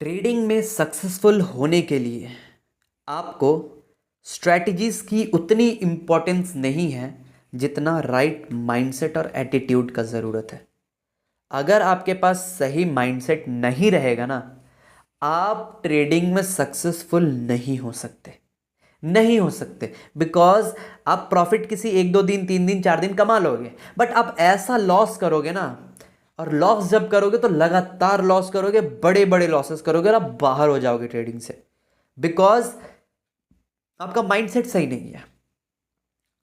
Trading में successful होने के लिए आपको स्ट्रैटेजीज की उतनी इम्पोर्टेंस नहीं है जितना राइट माइंडसेट और एटीट्यूड का ज़रूरत है। अगर आपके पास सही माइंडसेट नहीं रहेगा ना, आप ट्रेडिंग में सक्सेसफुल नहीं हो सकते। नहीं हो सकते बिकॉज आप प्रॉफिट किसी एक दो दिन, तीन दिन, चार दिन कमा लोगे, बट आप ऐसा लॉस करोगे ना, और लॉस जब करोगे तो लगातार लॉस करोगे, बड़े बड़े लॉसेस करोगे और आप बाहर हो जाओगे ट्रेडिंग से। बिकॉज आपका माइंडसेट सही नहीं है।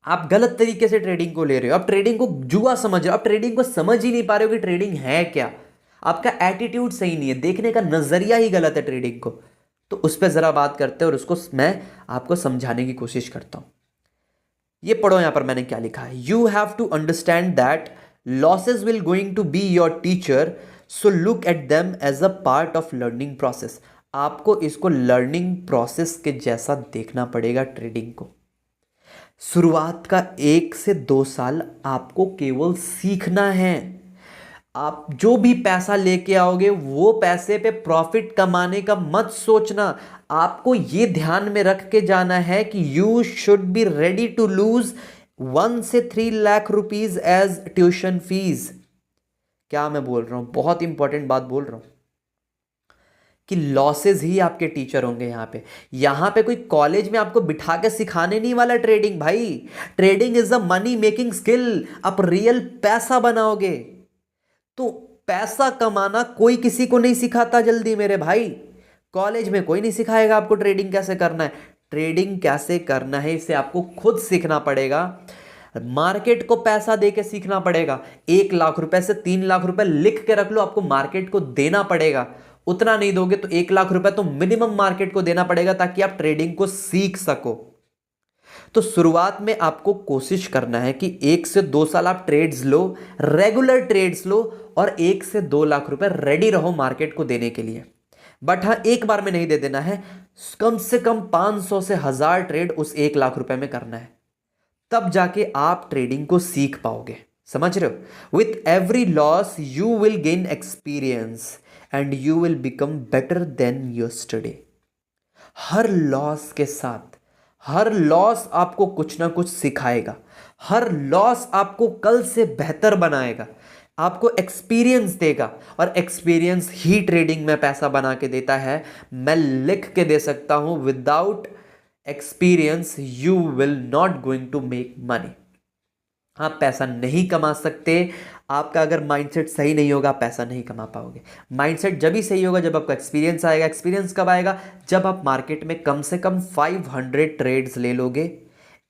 आप गलत तरीके से ट्रेडिंग को ले रहे हो, आप ट्रेडिंग को जुआ समझ रहे हो, आप ट्रेडिंग को समझ ही नहीं पा रहे हो कि ट्रेडिंग है क्या। आपका एटीट्यूड सही नहीं है, देखने का नजरिया ही गलत है ट्रेडिंग को। तो उस पर जरा बात करते हैं और उसको मैं आपको समझाने की कोशिश करता हूं। ये पढ़ो यहां पर मैंने क्या लिखा है। You have to understand that losses will going to be your teacher, so look at them as a part of learning process. आपको इसको लर्निंग प्रोसेस के जैसा देखना पड़ेगा ट्रेडिंग को। शुरुआत का 1 से 2 साल आपको केवल सीखना है। आप जो भी पैसा लेके आओगे वो पैसे पे प्रॉफिट कमाने का मत सोचना। आपको ये ध्यान में रख के जाना है कि you should be ready to lose 1 से 3 lakh rupees as tuition fees. क्या मैं बोल रहा हूं, बहुत इंपॉर्टेंट बात बोल रहा हूं कि लॉसेस ही आपके टीचर होंगे। यहां पे कोई कॉलेज में आपको बिठा के सिखाने नहीं वाला ट्रेडिंग। भाई, trading is a money making skill. आप रियल पैसा बनाओगे। तो पैसा कमाना कोई किसी को नहीं सिखाता जल्दी मेरे भाई। कॉलेज में कोई नहीं सिखाएगा आपको ट्रेडिंग कैसे करना है। ट्रेडिंग कैसे करना है इसे आपको खुद सीखना पड़ेगा। मार्केट को पैसा दे के सीखना पड़ेगा। 1 लाख रुपए से 3 लाख रुपए लिख के रख लो, आपको मार्केट को देना पड़ेगा। उतना नहीं दोगे तो 1 लाख रुपए तो मिनिमम मार्केट को देना पड़ेगा ताकि आप ट्रेडिंग को सीख सको। तो शुरुआत में आपको कोशिश करना है कि 1 से 2 साल आप ट्रेड्स लो, रेगुलर ट्रेड्स लो, और 1 से 2 लाख रुपए रेडी रहो मार्केट को देने के लिए। बट हाँ, एक बार में नहीं दे देना है, कम से कम 500 से 1000 ट्रेड उस 1 लाख रुपए में करना है। तब जाके आप ट्रेडिंग को सीख पाओगे। समझ रहे हो? With every loss you will gain experience and you will become better than yesterday. Her loss के साथ, हर लॉस आपको कुछ ना कुछ सिखाएगा। हर लॉस आपको कल से बेहतर बनाएगा, आपको एक्सपीरियंस देगा। और एक्सपीरियंस ही ट्रेडिंग में पैसा बना के देता है। मैं लिख के दे सकता हूं, without experience you will not going to make money. आप पैसा नहीं कमा सकते। आपका अगर माइंडसेट सही नहीं होगा, आप पैसा नहीं कमा पाओगे। माइंडसेट जब ही सही होगा जब आपका एक्सपीरियंस आएगा। एक्सपीरियंस कब आएगा? जब आप मार्केट में कम से कम 500 ट्रेड्स ले लोगे।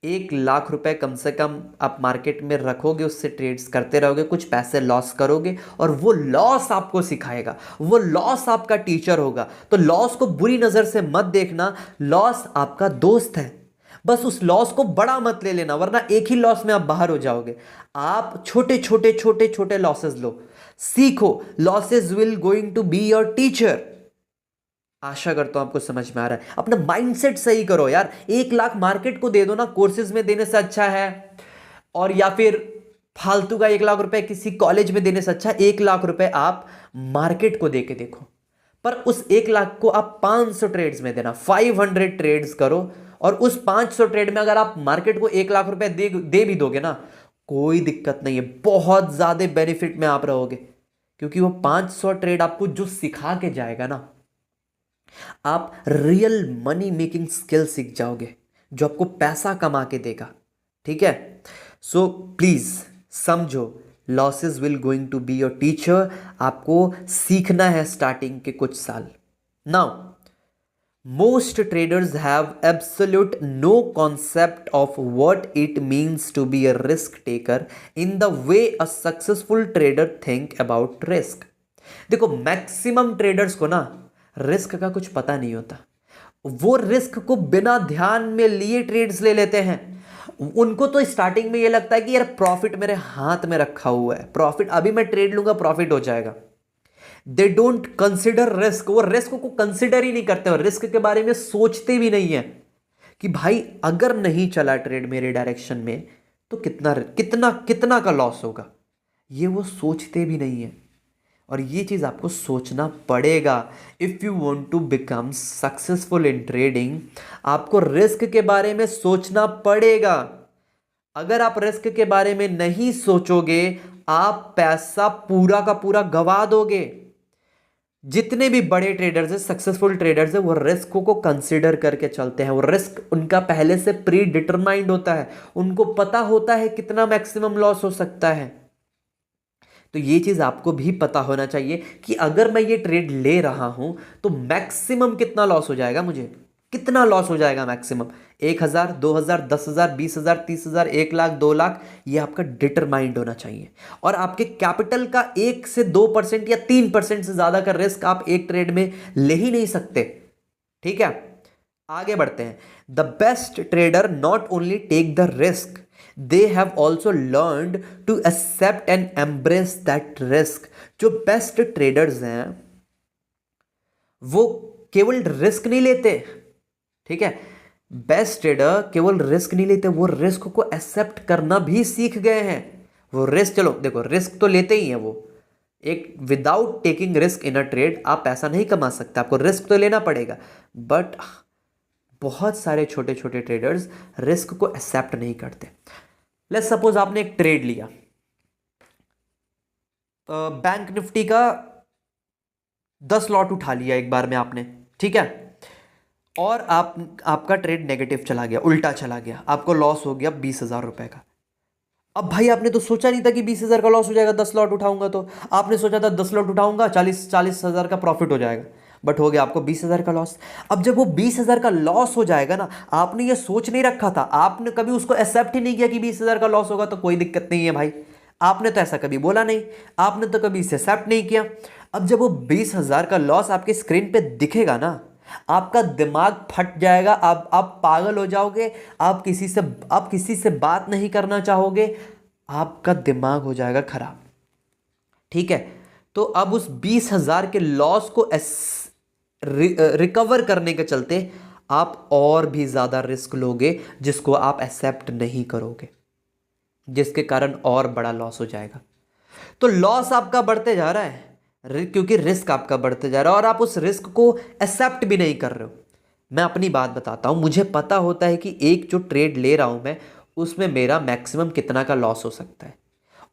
1 लाख रुपए कम से कम आप मार्केट में रखोगे, उससे ट्रेड्स करते रहोगे, कुछ पैसे लॉस करोगे, और वो लॉस आपको सिखाएगा, वो लॉस आपका टीचर होगा। तो लॉस को बुरी नजर से मत देखना, लॉस आपका दोस्त है। बस उस लॉस को बड़ा मत ले लेना, वरना एक ही लॉस में आप बाहर हो जाओगे। आप छोटे छोटे छोटे छोटे लॉसेस लो, सीखो। Losses will going to be your teacher. आशा करता हूं आपको समझ में आ रहा है। अपना माइंडसेट सही करो यार। 1 लाख मार्केट को दे दो ना, कोर्सेज में देने से अच्छा है। और या फिर फालतू का 1 लाख रुपए किसी कॉलेज में देने से अच्छा 1 लाख रुपए आप मार्केट को दे के देखो। पर उस 1 लाख को आप 500 ट्रेड्स में देना, 500 ट्रेड्स करो। और उस 500 ट्रेड में अगर आप मार्केट को 1 लाख रुपए दे भी दोगे ना, कोई दिक्कत नहीं है, बहुत ज्यादा बेनिफिट में आप रहोगे। क्योंकि वो 500 ट्रेड आपको जो सिखा के जाएगा ना, आप रियल मनी मेकिंग स्किल सीख जाओगे जो आपको पैसा कमा के देगा। ठीक है? सो प्लीज समझो, losses will going to be your teacher. आपको सीखना है स्टार्टिंग के कुछ साल। Now most traders have absolute no concept of what it means to be a risk taker in the way a successful trader think about risk. देखो, maximum traders को ना risk का कुछ पता नहीं होता। वो रिस्क को बिना ध्यान में लिए ट्रेड्स ले लेते हैं। उनको तो स्टार्टिंग में ये लगता है कि यार प्रॉफिट मेरे हाथ में रखा हुआ है, प्रॉफिट अभी मैं ट्रेड लूंगा प्रॉफिट हो जाएगा। They don't consider risk. वो रिस्क को कंसिडर ही नहीं करते और रिस्क के बारे में सोचते भी नहीं है कि भाई अगर नहीं चला ट्रेड मेरे डायरेक्शन में तो कितना कितना कितना का लॉस होगा। ये वो सोचते भी नहीं है। और ये चीज़ आपको सोचना पड़ेगा। If you want to become successful in trading, आपको रिस्क के बारे में सोचना पड़ेगा। अगर आप रिस्क के बारे में नहीं सोचोगे, आप पैसा पूरा का पूरा गवा दोगे। जितने भी बड़े ट्रेडर्स हैं, सक्सेसफुल ट्रेडर्स हैं, वो रिस्क को कंसिडर करके चलते हैं। वो रिस्क उनका पहले से प्री डिटरमाइंड होता है, उनको पता होता है कितना मैक्सिमम लॉस हो सकता है। तो ये चीज आपको भी पता होना चाहिए कि अगर मैं ये ट्रेड ले रहा हूं तो मैक्सिमम कितना लॉस हो जाएगा, मुझे कितना लॉस हो जाएगा मैक्सिमम। 1,000, 2,000, 10,000, 20,000, 30,000, 1,00,000, 2,00,000, ये आपका डिटरमाइंड होना चाहिए। और आपके कैपिटल का 1 से 2% या 3% से ज्यादा का रिस्क आप एक ट्रेड में ले ही नहीं सकते। ठीक है, आगे बढ़ते हैं। The best trader not only take the risk, they have also learned to accept and embrace that risk। जो बेस्ट ट्रेडर्स हैं वो केवल रिस्क नहीं लेते। ठीक है, बेस्ट ट्रेडर केवल रिस्क नहीं लेते, वो रिस्क को एक्सेप्ट करना भी सीख गए हैं। वो रिस्क, चलो देखो, रिस्क तो लेते ही हैं वो। एक without taking risk in a trade आप पैसा नहीं कमा सकते, आपको रिस्क तो लेना पड़ेगा। बट बहुत सारे छोटे छोटे ट्रेडर्स रिस्क को एक्सेप्ट नहीं करते। लेट्स सपोज आपने एक ट्रेड लिया, बैंक निफ्टी का 10 लॉट उठा लिया एक बार में आपने। ठीक है, और आपका ट्रेड नेगेटिव चला गया, उल्टा चला गया, आपको लॉस हो गया 20,000 रुपए का। अब भाई आपने तो सोचा नहीं था कि 20,000 का लॉस हो जाएगा 10 लॉट उठाऊंगा, तो आपने सोचा था 10 लॉट उठाऊंगा 40,000 का प्रॉफिट हो जाएगा, बट हो गया आपको 20,000 का लॉस। अब जब वो 20,000 का लॉस हो जाएगा ना, आपने ये सोच नहीं रखा था, आपने कभी उसको एक्सेप्ट ही नहीं किया कि 20,000 का लॉस होगा तो कोई दिक्कत नहीं है भाई, आपने तो ऐसा कभी बोला नहीं, आपने तो कभी इसे एक्सेप्ट नहीं किया। अब जब वो 20,000 का लॉस आपके स्क्रीन पे दिखेगा ना, आपका दिमाग फट जाएगा, आप पागल हो जाओगे, आप किसी से बात नहीं करना चाहोगे, आपका दिमाग हो जाएगा खराब। ठीक है, तो अब उस 20,000 के लॉस को रिकवर करने के चलते आप और भी ज्यादा रिस्क लोगे, जिसको आप एक्सेप्ट नहीं करोगे, जिसके कारण और बड़ा लॉस हो जाएगा। तो लॉस आपका बढ़ते जा रहा है क्योंकि रिस्क आपका बढ़ते जा रहा है, और आप उस रिस्क को एक्सेप्ट भी नहीं कर रहे हो। मैं अपनी बात बताता हूं, मुझे पता होता है कि एक जो ट्रेड ले रहा हूं मैं, उसमें मेरा मैक्सिमम कितना का लॉस हो सकता है,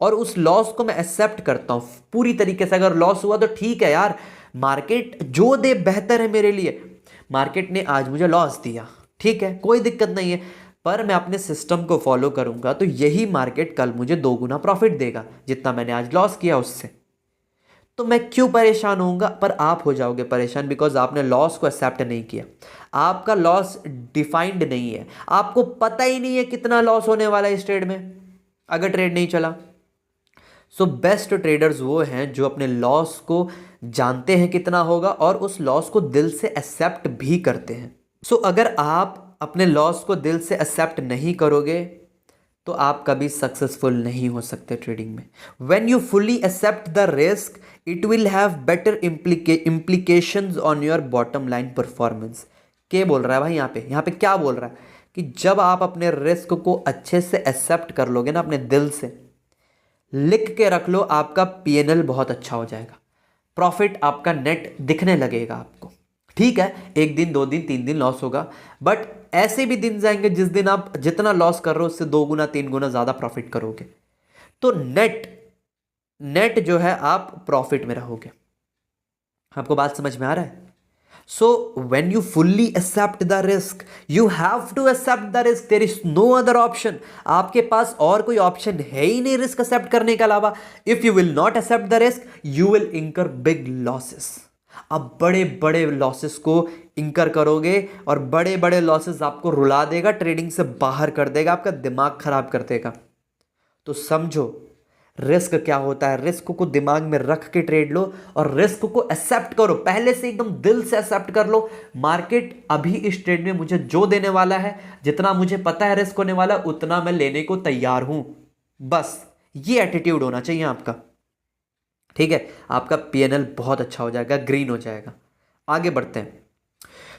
और उस लॉस को मैं एक्सेप्ट करता हूं पूरी तरीके से। अगर लॉस हुआ तो ठीक है यार, मार्केट जो दे बेहतर है मेरे लिए। मार्केट ने आज मुझे लॉस दिया, ठीक है, कोई दिक्कत नहीं है, पर मैं अपने सिस्टम को फॉलो करूंगा तो यही मार्केट कल मुझे 2 गुना प्रॉफिट देगा जितना मैंने आज लॉस किया उससे। तो मैं क्यों परेशान होऊंगा, पर आप हो जाओगे परेशान, बिकॉज आपने लॉस को एक्सेप्ट नहीं किया। आपका लॉस डिफाइंड नहीं है, आपको पता ही नहीं है कितना लॉस होने वाला है इस ट्रेड में अगर ट्रेड नहीं चला। सो बेस्ट ट्रेडर्स वो हैं जो अपने लॉस को जानते हैं कितना होगा और उस लॉस को दिल से एक्सेप्ट भी करते हैं। सो अगर आप अपने लॉस को दिल से एक्सेप्ट नहीं करोगे तो आप कभी सक्सेसफुल नहीं हो सकते ट्रेडिंग में। When you fully accept the risk, it will have better implications on your bottom line performance. क्या बोल रहा है भाई यहाँ पे क्या बोल रहा है कि जब आप अपने रिस्क को अच्छे से एक्सेप्ट कर लोगे ना, अपने दिल से लिख के रख लो, आपका पीएनएल बहुत अच्छा हो जाएगा, प्रॉफिट आपका नेट दिखने लगेगा आपको। ठीक है, 1 दिन 2 दिन 3 दिन लॉस होगा, बट ऐसे भी दिन जाएंगे जिस दिन आप जितना लॉस कर रहे हो उससे 2 गुना 3 गुना ज्यादा प्रॉफिट करोगे। तो नेट जो है आप प्रॉफिट में रहोगे। आपको बात समझ में आ रहा है? So when you fully accept the risk, you have to accept the risk, there is no other option. आपके पास और कोई ऑप्शन है ही नहीं रिस्क एक्सेप्ट करने के अलावा। If you will not accept the risk, you will incur big losses. आप बड़े बड़े लॉसेस को इंकर करोगे और बड़े बड़े लॉसेस आपको रुला देगा, ट्रेडिंग से बाहर कर देगा, आपका दिमाग खराब कर देगा। तो समझो रिस्क क्या होता है, रिस्क को दिमाग में रख के ट्रेड लो और रिस्क को एक्सेप्ट करो, पहले से एकदम दिल से एक्सेप्ट कर लो। मार्केट अभी इस ट्रेड में मुझे जो देने वाला है, जितना मुझे पता है रिस्क होने वाला, उतना मैं लेने को तैयार हूं। बस ये एटीट्यूड होना चाहिए आपका। ठीक है, आपका पीएनएल बहुत अच्छा हो जाएगा, ग्रीन हो जाएगा। आगे बढ़ते हैं।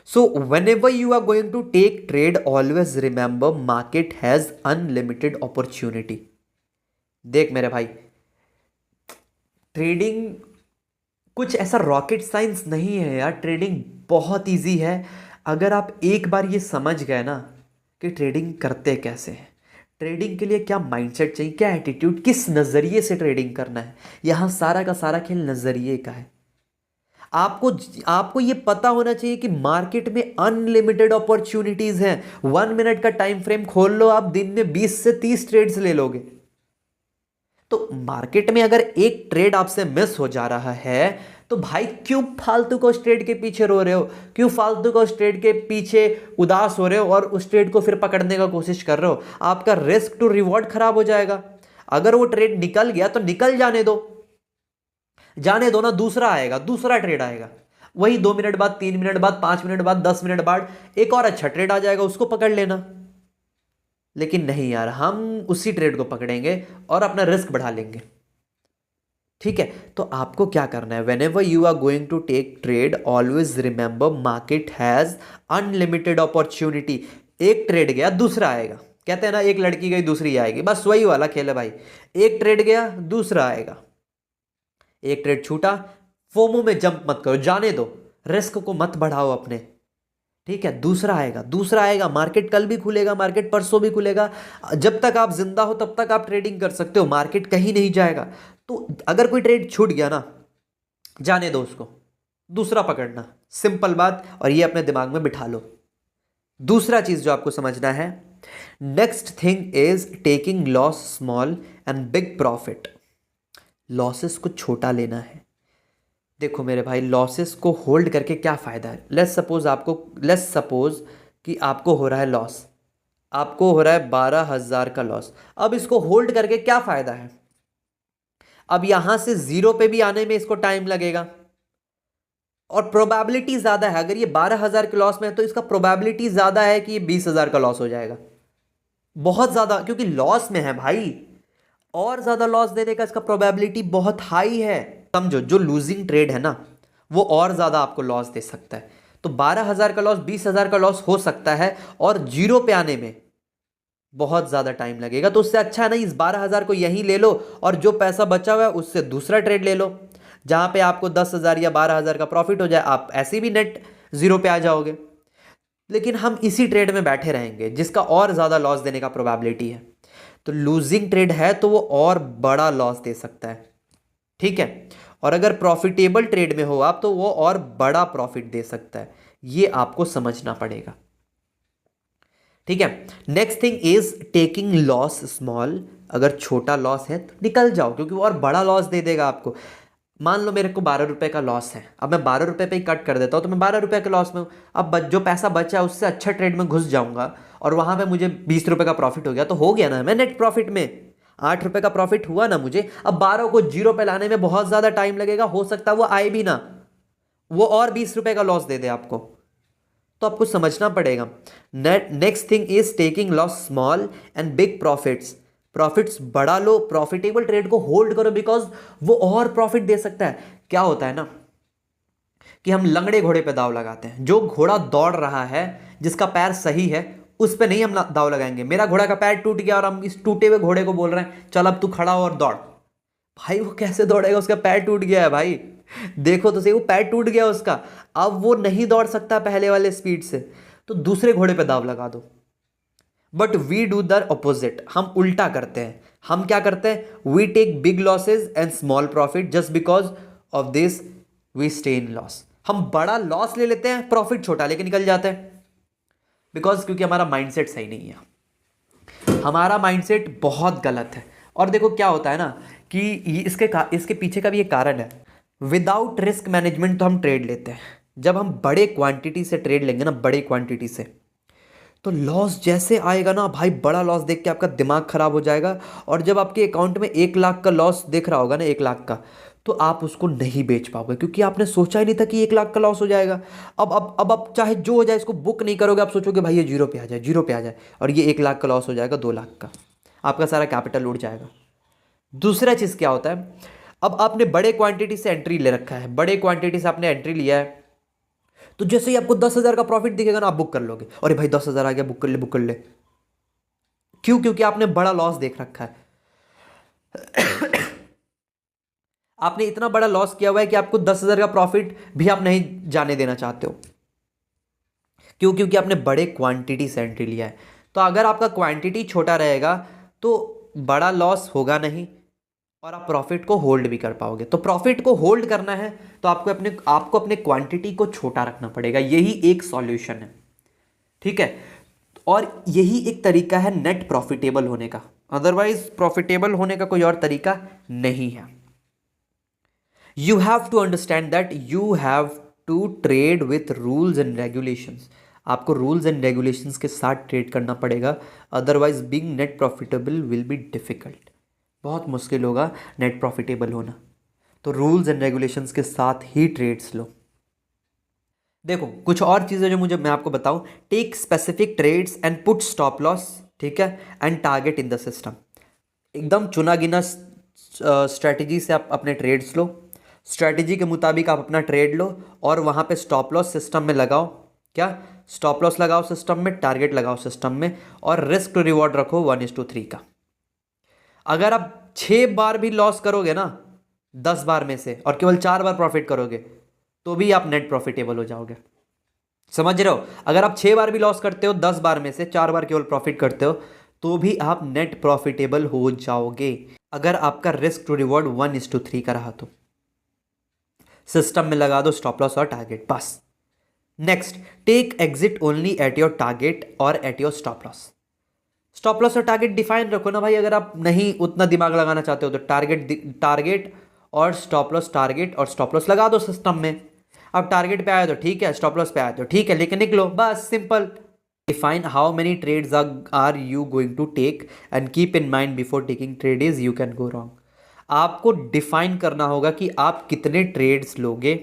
So whenever you are going to take trade, always remember market has unlimited opportunity. देख मेरे भाई, ट्रेडिंग कुछ ऐसा रॉकेट साइंस नहीं है यार, ट्रेडिंग बहुत इजी है। अगर आप एक बार ये समझ गए ना कि ट्रेडिंग करते कैसे हैं, ट्रेडिंग के लिए क्या माइंडसेट चाहिए, क्या एटीट्यूड, किस नज़रिए से ट्रेडिंग करना है, यहाँ सारा का सारा खेल नज़रिए का है। आपको आपको ये पता होना चाहिए कि मार्केट में अनलिमिटेड अपॉर्चुनिटीज हैं। 1 मिनट का टाइम फ्रेम खोल लो, आप दिन में 20 से 30 ट्रेड्स ले लोगे। तो मार्केट में अगर एक ट्रेड आपसे मिस हो जा रहा है तो भाई क्यों फालतू को उस ट्रेड के पीछे रो रहे हो, क्यों फालतू को उस ट्रेड के पीछे उदास हो रहे हो और उस ट्रेड को फिर पकड़ने का कोशिश कर रहे हो। आपका रिस्क टू रिवॉर्ड खराब हो जाएगा। अगर वो ट्रेड निकल गया तो निकल जाने दो, जाने दो ना, दूसरा आएगा, दूसरा ट्रेड आएगा, वही 2 मिनट बाद, 3 मिनट बाद, 5 मिनट बाद, 10 मिनट बाद एक और अच्छा ट्रेड आ जाएगा, उसको पकड़ लेना। लेकिन नहीं यार, हम उसी ट्रेड को पकड़ेंगे और अपना रिस्क बढ़ा लेंगे। ठीक है, तो आपको क्या करना है, whenever you are going to take trade always remember market has unlimited opportunity. एक ट्रेड गया दूसरा आएगा, कहते हैं ना एक लड़की गई दूसरी आएगी, बस वही वाला खेल है भाई। एक ट्रेड गया दूसरा आएगा, एक ट्रेड छूटा, फोमो में जंप मत करो, जाने दो, रिस्क को मत बढ़ाओ अपने। ठीक है, दूसरा आएगा, दूसरा आएगा, मार्केट कल भी खुलेगा, मार्केट परसों भी खुलेगा। जब तक आप जिंदा हो तब तक आप ट्रेडिंग कर सकते हो, मार्केट कहीं नहीं जाएगा। तो अगर कोई ट्रेड छूट गया ना, जाने दो उसको, दूसरा पकड़ना, सिंपल बात। और ये अपने दिमाग में बिठा लो। दूसरा चीज जो आपको समझना है, next thing is taking loss small and big profit. Losses को छोटा लेना है। देखो मेरे भाई, लॉसेस को होल्ड करके क्या फ़ायदा है। लेट्स सपोज कि आपको हो रहा है लॉस, आपको हो रहा है 12,000 का लॉस। अब इसको होल्ड करके क्या फ़ायदा है। अब यहां से जीरो पे भी आने में इसको टाइम लगेगा और प्रोबेबिलिटी ज़्यादा है। अगर ये 12,000 के लॉस में है तो इसका प्रोबेबिलिटी ज़्यादा है कि ये 20,000 का लॉस हो जाएगा, बहुत ज़्यादा, क्योंकि लॉस में है भाई। और ज़्यादा लॉस देने का इसका प्रोबेबिलिटी बहुत हाई है। समझो, जो लूजिंग ट्रेड है ना, वो और ज़्यादा आपको लॉस दे सकता है। तो 12,000 का लॉस 20,000 का लॉस हो सकता है और जीरो पे आने में बहुत ज़्यादा टाइम लगेगा। तो उससे अच्छा है ना, इस 12,000 को यहीं ले लो और जो पैसा बचा हुआ है उससे दूसरा ट्रेड ले लो, जहां पे आपको 10,000 या 12,000 का प्रॉफिट हो जाए। आप ऐसे भी नेट जीरो पे आ जाओगे। लेकिन हम इसी ट्रेड में बैठे रहेंगे जिसका और ज़्यादा लॉस देने का प्रोबेबिलिटी है। तो लूजिंग ट्रेड है तो वो और बड़ा लॉस दे सकता है। ठीक है, और अगर प्रॉफिटेबल ट्रेड में हो आप तो वो और बड़ा प्रॉफिट दे सकता है। ये आपको समझना पड़ेगा। ठीक है, next thing is taking loss small. अगर छोटा लॉस है तो निकल जाओ, क्योंकि वो और बड़ा लॉस दे देगा आपको। मान लो मेरे को 12 रुपए का लॉस है, अब मैं 12 रुपए पे ही कट कर देता हूँ तो मैं 12 रुपए के लॉस में हूँ। अब जो पैसा बचा है उससे अच्छा ट्रेड में घुस जाऊंगा और वहां पे मुझे 20 रुपए का प्रॉफिट हो गया, तो हो गया ना, मैं नेट प्रॉफिट में। 8 रुपए का प्रॉफिट हुआ ना मुझे। अब 12 को जीरो पे लाने में बहुत ज्यादा टाइम लगेगा, हो सकता है वो आए भी ना, वो और 20 रुपए का लॉस दे दे आपको। तो आपको समझना पड़ेगा। Next thing is taking loss small and big profits. Profits बढ़ा लो, प्रॉफिटेबल ट्रेड को होल्ड करो, बिकॉज वो और प्रॉफिट दे सकता है। क्या होता है ना कि हम लंगड़े घोड़े पे दाव लगाते हैं। जो घोड़ा दौड़ रहा है, जिसका पैर सही है, उस पे नहीं हम दाव लगाएंगे। मेरा घोड़ा का पैर टूट गया और हम इस टूटे हुए घोड़े को बोल रहे हैं चल अब तू खड़ा हो और दौड़। भाई वो कैसे दौड़ेगा, उसका पैर टूट गया है भाई, देखो तो सही, वो पैर टूट गया उसका। अब वो नहीं दौड़ सकता पहले वाले स्पीड से, तो दूसरे घोड़े पे दाव लगा दो। But we do the opposite, हम उल्टा करते हैं। हम क्या करते हैं, we take big losses and small profit, just because of this we stay in loss. हम बड़ा लॉस ले लेते हैं, प्रॉफिट छोटा लेके निकल जाते हैं, बिकॉज क्योंकि हमारा माइंडसेट सही नहीं है, हमारा माइंडसेट बहुत गलत है। और देखो क्या होता है ना कि इसके पीछे का भी एक कारण है। विदाउट रिस्क मैनेजमेंट तो हम ट्रेड लेते हैं। जब हम बड़े क्वांटिटी से ट्रेड लेंगे ना, बड़े क्वांटिटी से, तो लॉस जैसे आएगा ना भाई, बड़ा लॉस देख के आपका दिमाग खराब हो जाएगा। और जब आपके अकाउंट में 1 लाख का लॉस दिख रहा होगा ना, 1 लाख का, तो आप उसको नहीं बेच पाओगे, क्योंकि आपने सोचा ही नहीं था कि 1 लाख का लॉस हो जाएगा। अब आप चाहे जो हो जाए इसको बुक नहीं करोगे, आप सोचोगे भाई ये जीरो पे आ जाए, जीरो पे आ जाए, और ये 1 लाख का लॉस हो जाएगा, 2 लाख का, आपका सारा कैपिटल उड़ जाएगा। दूसरा चीज़ क्या होता है, अब आपने बड़े क्वांटिटी से एंट्री ले रखा है, बड़े क्वांटिटी से आपने एंट्री लिया है, तो जैसे ही आपको 10,000 का प्रॉफिट दिखेगा ना, आप बुक कर लोगे, अरे भाई 10,000 आ गया, बुक कर ले, बुक कर ले। क्यों? क्योंकि आपने बड़ा लॉस देख रखा है। आपने इतना बड़ा लॉस किया हुआ है कि आपको 10,000 का प्रॉफिट भी आप नहीं जाने देना चाहते हो। क्यों? क्योंकि आपने बड़े क्वांटिटी से एंट्री लिया है। तो अगर आपका क्वांटिटी छोटा रहेगा तो बड़ा लॉस होगा नहीं और आप प्रॉफिट को होल्ड भी कर पाओगे। तो प्रॉफिट को होल्ड करना है तो आपको अपने क्वांटिटी को छोटा रखना पड़ेगा। यही एक सॉल्यूशन है, ठीक है। और यही एक तरीका है नेट प्रॉफिटेबल होने का, अदरवाइज प्रॉफिटेबल होने का कोई और तरीका नहीं है। You have to understand that you have to trade with rules and regulations. आपको रूल्स एंड रेगुलेशंस के साथ ट्रेड करना पड़ेगा, otherwise being net profitable will be difficult. बहुत मुश्किल होगा नेट प्रॉफिटेबल होना। तो रूल्स एंड रेगुलेशंस के साथ ही ट्रेड्स लो। देखो कुछ और चीज़ें जो मैं आपको बताऊं, take specific trades and put stop loss, ठीक है, and target in the system. एकदम चुना गिना स्ट्रैटेजी से आप अपने ट्रेड्स लो, स्ट्रैटेजी के मुताबिक आप अपना ट्रेड लो और वहाँ पे स्टॉप लॉस सिस्टम में लगाओ। क्या? स्टॉप लॉस लगाओ सिस्टम में, टारगेट लगाओ सिस्टम में, और रिस्क टू रिवॉर्ड रखो 1:3 का। अगर आप 6 बार भी लॉस करोगे ना 10 बार में से और केवल 4 बार प्रॉफिट करोगे तो भी आप नेट प्रॉफिटेबल हो जाओगे। समझ रहे हो? अगर आप 6 बार भी लॉस करते हो 10 बार में से 4 बार केवल प्रॉफिट करते हो तो भी आप नेट प्रॉफिटेबल हो जाओगे, अगर आपका रिस्क टू रिवॉर्ड 1:3 का रहा तो। सिस्टम में लगा दो स्टॉप लॉस और टारगेट, बस। Next, take exit only at your target और at your stop loss. Stop loss और टारगेट डिफाइन रखो ना भाई। अगर आप नहीं उतना दिमाग लगाना चाहते हो तो टारगेट और स्टॉप लॉस, टारगेट और स्टॉप लॉस लगा दो सिस्टम में। अब टारगेट पे आए तो ठीक है, स्टॉप लॉस पे आए तो ठीक है, लेकिन निकलो, बस simple. Define how many trades are you going to take and keep in mind before taking trade is you can go wrong. आपको डिफाइन करना होगा कि आप कितने ट्रेड्स लोगे,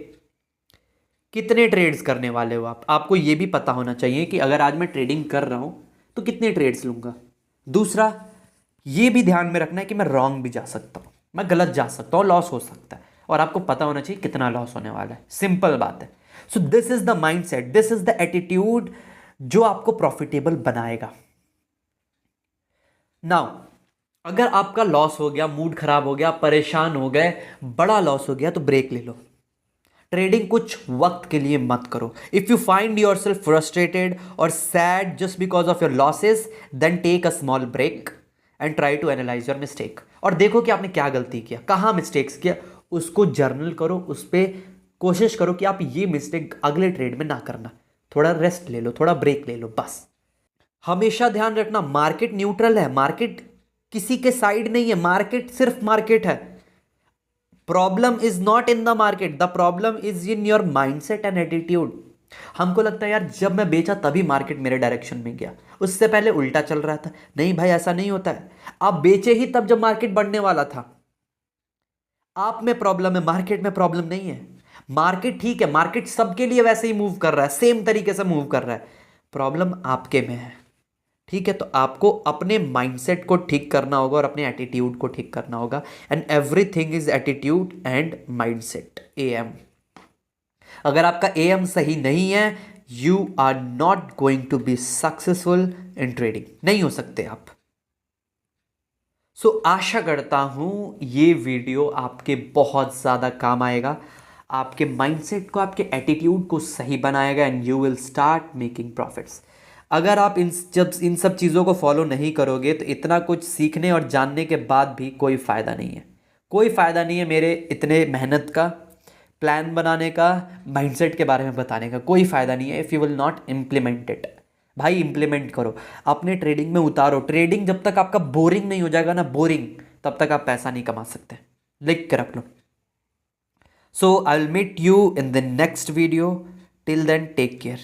कितने ट्रेड्स करने वाले हो। आपको यह भी पता होना चाहिए कि अगर आज मैं ट्रेडिंग कर रहा हूं तो कितने ट्रेड्स लूंगा। दूसरा, यह भी ध्यान में रखना है कि मैं रॉन्ग भी जा सकता हूं, मैं गलत जा सकता हूं, लॉस हो सकता है, और आपको पता होना चाहिए कितना लॉस होने वाला है। सिंपल बात है। So this is the mind set, this is the attitude जो आपको प्रॉफिटेबल बनाएगा। नाउ अगर आपका लॉस हो गया, मूड खराब हो गया, परेशान हो गए, बड़ा लॉस हो गया, तो ब्रेक ले लो। ट्रेडिंग कुछ वक्त के लिए मत करो। If you find yourself frustrated और sad just because of your losses, then take a small break and try to analyse your mistake. और देखो कि आपने क्या गलती किया, कहाँ मिस्टेक्स किया, उसको जर्नल करो, उस पर कोशिश करो कि आप ये मिस्टेक अगले ट्रेड में ना करना। थोड़ा रेस्ट ले लो, थोड़ा ब्रेक ले लो, बस। हमेशा ध्यान रखना, मार्केट न्यूट्रल है, मार्केट किसी के साइड नहीं है, मार्केट सिर्फ मार्केट है। Problem is not in the market, the problem is in your mindset and attitude. हमको लगता है यार जब मैं बेचा तभी मार्केट मेरे डायरेक्शन में गया, उससे पहले उल्टा चल रहा था। नहीं भाई, ऐसा नहीं होता है। आप बेचे ही तब जब मार्केट बढ़ने वाला था। आप में प्रॉब्लम है, मार्केट में प्रॉब्लम नहीं है। मार्केट ठीक है, मार्केट सबके लिए वैसे ही मूव कर रहा है, सेम तरीके से मूव कर रहा है। प्रॉब्लम आपके में है, ठीक है। तो आपको अपने माइंडसेट को ठीक करना होगा और अपने एटीट्यूड को ठीक करना होगा। And everything is attitude and mindset, AM। अगर आपका AM सही नहीं है, you are not going to be successful in trading, नहीं हो सकते आप। सो आशा करता हूं ये वीडियो आपके बहुत ज़्यादा काम आएगा, आपके माइंडसेट को, आपके एटीट्यूड को सही बनाएगा, and you will start making profits. अगर आप जब इन सब चीज़ों को फॉलो नहीं करोगे तो इतना कुछ सीखने और जानने के बाद भी कोई फ़ायदा नहीं है। कोई फ़ायदा नहीं है मेरे इतने मेहनत का, प्लान बनाने का, माइंडसेट के बारे में बताने का, कोई फ़ायदा नहीं है if you will not implement it. भाई इंप्लीमेंट करो, अपने ट्रेडिंग में उतारो। ट्रेडिंग जब तक आपका बोरिंग नहीं हो जाएगा ना, बोरिंग, तब तक आप पैसा नहीं कमा सकते। लिख के रख लो। So I will meet you in the next video. Till then take care.